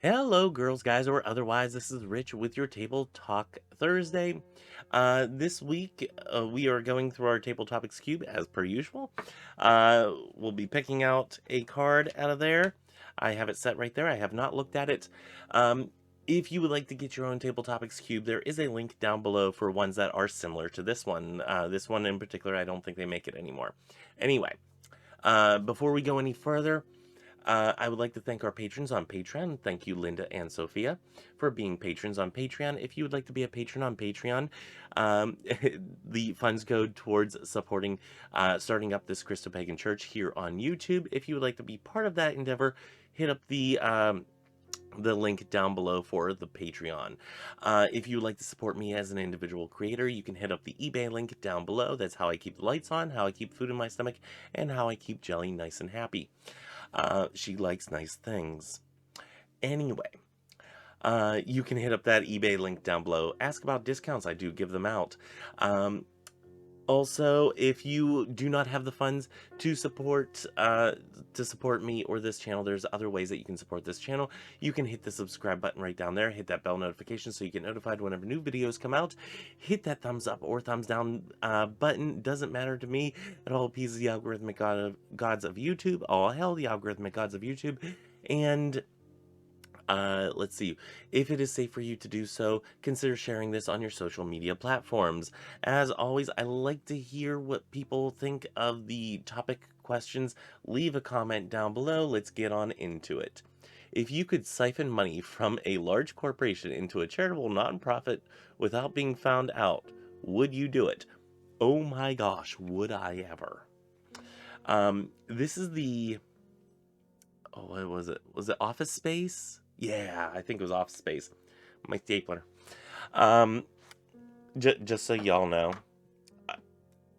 Hello, girls, guys, or otherwise. This is Rich with your Table Talk Thursday. This week, we are going through our Table Topics Cube as per usual. We'll be picking out a card out of there. I have it set right there. I have not looked at it. If you would like to get your own Table Topics Cube, there is a link down below for ones that are similar to this one. This one in particular, I don't think they make it anymore. Anyway, before we go any further, I would like to thank our patrons on Patreon. Thank you, Linda and Sophia, for being patrons on Patreon. If you would like to be a patron on Patreon, um, the funds go towards supporting starting up this Christo-Pagan church here on YouTube. If you would like to be part of that endeavor, hit up the link down below for the Patreon. If you would like to support me as an individual creator, you can hit up the eBay link down below. That's how I keep the lights on, how I keep food in my stomach, and how I keep Jelly nice and happy. She likes nice things. Anyway, you can hit up that eBay link down below. Ask about discounts. I do give them out. Also, if you do not have the funds to support me or this channel, there's other ways that you can support this channel. You can hit the subscribe button right down there. Hit that bell notification so you get notified whenever new videos come out. Hit that thumbs up or thumbs down button. Doesn't matter to me. It all appeases the algorithmic gods of YouTube. All hell, the algorithmic gods of YouTube. And let's see. If it is safe for you to do so, consider sharing this on your social media platforms. As always, I like to hear what people think of the topic questions. Leave a comment down below. Let's get on into it. If you could siphon money from a large corporation into a charitable nonprofit without being found out, would you do it? Oh my gosh, would I ever? This is the... Oh, what was it? Was it Office Space? Yeah, I think it was Office Space. My stapler. Um, just so y'all know,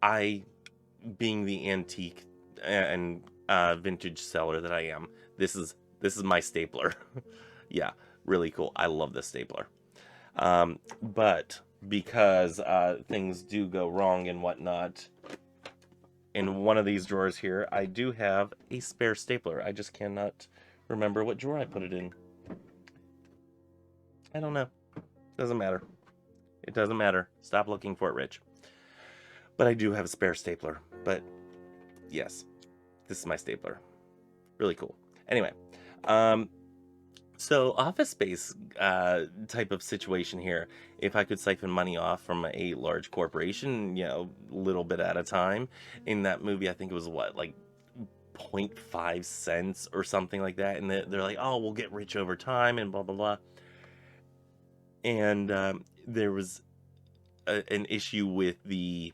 I, being the antique and vintage seller that I am, this is my stapler. Yeah, really cool. I love this stapler. But because things do go wrong and whatnot, in one of these drawers here, I do have a spare stapler. I just cannot remember what drawer I put it in. I don't know. Doesn't matter. It doesn't matter. Stop looking for it, Rich. But I do have a spare stapler. But yes, this is my stapler. Really cool. Anyway, so Office Space type of situation here. If I could siphon money off from a large corporation, you know, little bit at a time. In that movie, I think it was what, like 0.5 cents or something like that. And they're like, oh, we'll get rich over time and blah, blah, blah. And there was an issue with the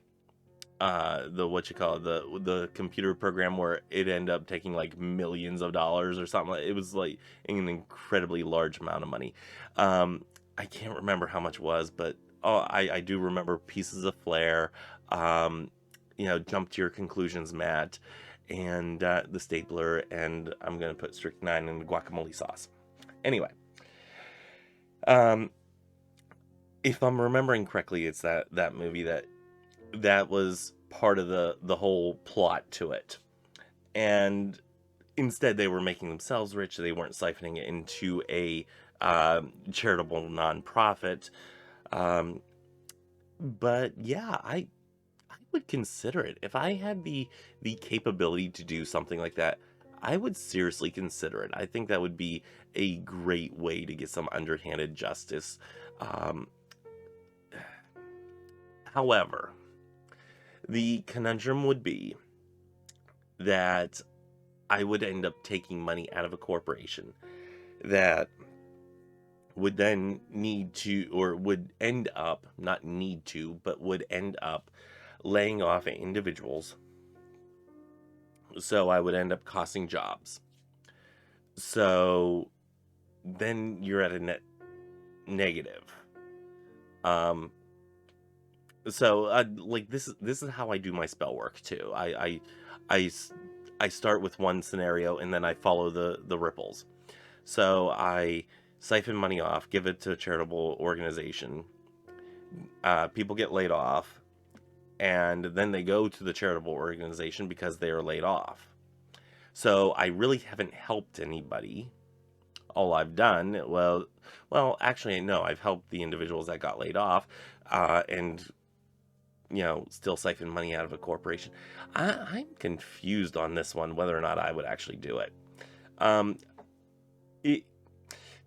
what you call it, the computer program where it ended up taking like millions of dollars or something. It was like an incredibly large amount of money. I can't remember how much it was, but I do remember pieces of flair. You know, jump to your conclusions, Matt, and the stapler, and I'm gonna put strychnine in the guacamole sauce. Anyway, if I'm remembering correctly, it's that movie that was part of the whole plot to it. And instead, they were making themselves rich. They weren't siphoning it into a charitable nonprofit. But yeah, I would consider it. If I had the capability to do something like that, I would seriously consider it. I think that would be a great way to get some underhanded justice. Um, However, the conundrum would be that I would end up taking money out of a corporation that would then need to, or would end up, not need to, but would end up laying off individuals. So I would end up costing jobs. So then you're at a net negative. So like this is how I do my spell work too. I start with one scenario and then I follow the ripples. So I siphon money off, give it to a charitable organization. People get laid off, and then they go to the charitable organization because they are laid off. So I really haven't helped anybody. all I've done, well, actually, no, I've helped the individuals that got laid off, and still siphon money out of a corporation. I'm confused on this one, whether or not I would actually do it. Um, it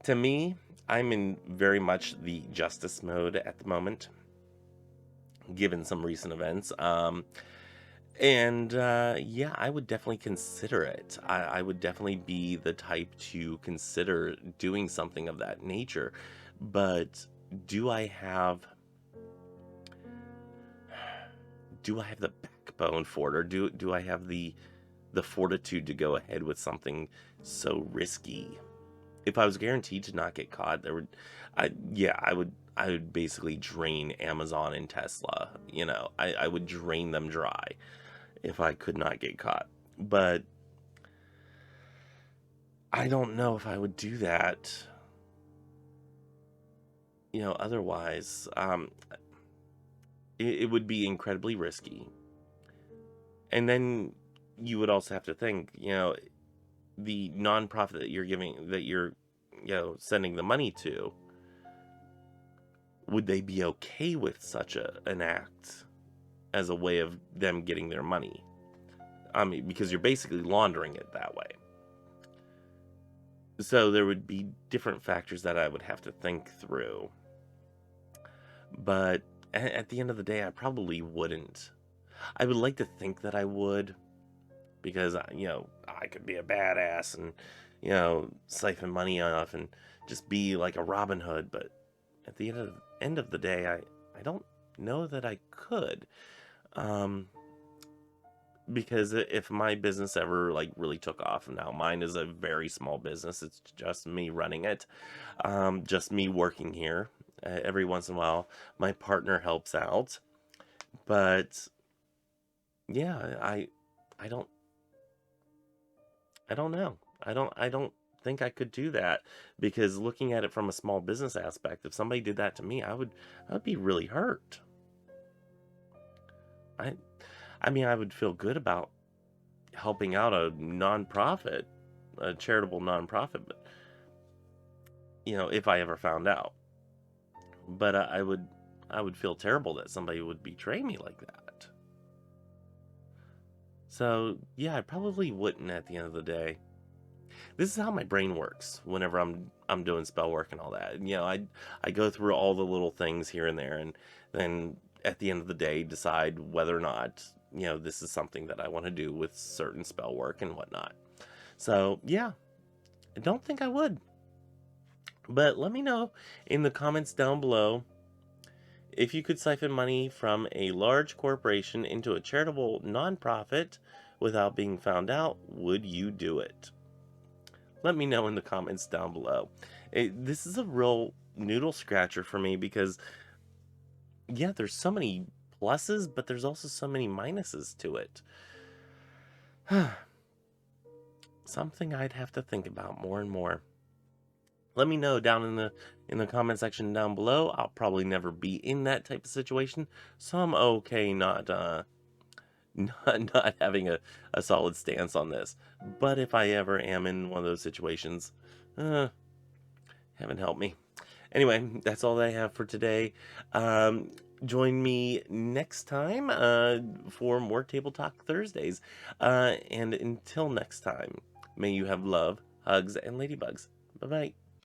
to me, I'm in very much the justice mode at the moment, given some recent events. And yeah, I would definitely consider it. I would definitely be the type to consider doing something of that nature. But do I have the backbone for it, or do I have the fortitude to go ahead with something so risky? If I was guaranteed to not get caught, I would basically drain Amazon and Tesla. I would drain them dry if I could not get caught. But I don't know if I would do that. Otherwise, it would be incredibly risky. And then you would also have to think, the nonprofit that you're sending the money to, would they be okay with such an act as a way of them getting their money? I mean, because you're basically laundering it that way. So there would be different factors that I would have to think through. But at the end of the day, I probably wouldn't. I would like to think that I would, because I could be a badass and siphon money off and just be like a Robin Hood. But at the end of the day, I don't know that I could. Because if my business ever like really took off, now mine is a very small business, it's just me running it, just me working here. Every once in a while my partner helps out, but yeah, I don't know. I don't think I could do that, because looking at it from a small business aspect, if somebody did that to me, I would be really hurt. I I mean, I would feel good about helping out a nonprofit, a charitable nonprofit, but if I ever found out. But I would feel terrible that somebody would betray me like that. So yeah, I probably wouldn't at the end of the day. This is how my brain works whenever I'm doing spell work and all that. I go through all the little things here and there, and then at the end of the day decide whether or not this is something that I want to do with certain spell work and whatnot. So yeah, I don't think I would. But let me know in the comments down below, if you could siphon money from a large corporation into a charitable nonprofit without being found out, would you do it? Let me know in the comments down below. This is a real noodle scratcher for me, because yeah, there's so many pluses, but there's also so many minuses to it. Something I'd have to think about more and more. Let me know down in the comment section down below. I'll probably never be in that type of situation, so I'm okay not not having a solid stance on this. But if I ever am in one of those situations, heaven help me. Anyway, that's all I have for today. Join me next time for more Table Talk Thursdays. And until next time, may you have love, hugs, and ladybugs. Bye-bye.